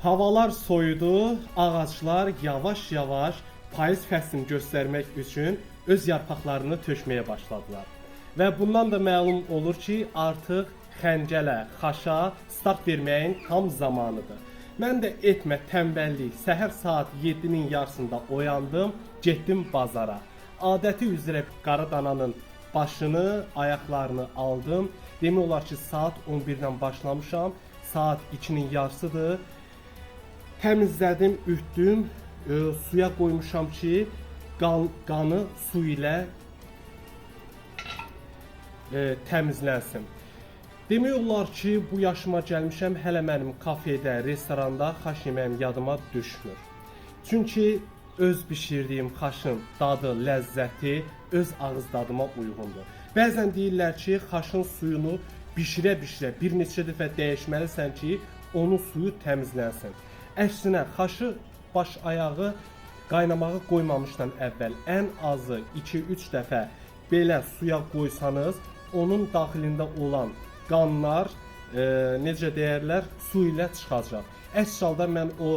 Havalar soyudu, ağaclar yavaş-yavaş payız fəslini göstərmək üçün öz yarpaqlarını tökməyə başladılar. Və bundan da məlum olur ki, artıq xəncələ, xaşa start verməyin tam zamanıdır. Mən də etmə tənbəllik, səhər saat 7-nin yarısında oyandım, getdim bazara. Adəti üzrə qara dananın başını, ayaqlarını aldım. Demək olar ki, saat 11-dən başlamışam, saat 2-nin yarısıdır. Təmizlədim, ütdüm, suya qoymuşam ki, qanı su ilə təmizlənsin. Demək olar ki, bu yaşıma gəlmişəm, hələ mənim kafedə, restoranda xaş yeməyim yadıma düşmür. Çünki öz bişirdiyim xaşın dadı, ləzzəti öz ağız dadıma uyğundur. Bəzən deyirlər ki, xaşın suyunu bişirə-bişirə bir neçə dəfə dəyişməlisən ki, onun suyu təmizlənsin. Əksinə, xaşı baş ayağı qaynamağı qoymamışdan əvvəl ən azı 2-3 dəfə belə suya qoysanız, onun daxilində olan qanlar, necə deyərlər, su ilə çıxacaq. Əks halda mən o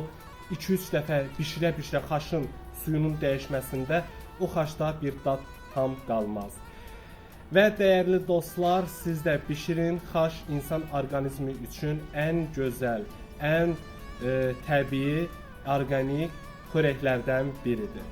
2-3 dəfə bişirə-bişirə xaşın suyunun dəyişməsində o xaşda bir dad tam qalmaz. Və dəyərli dostlar, siz də bişirin, xaş insan orqanizmi üçün ən gözəl, ən təbii, orqanik xörəklərdən biridir.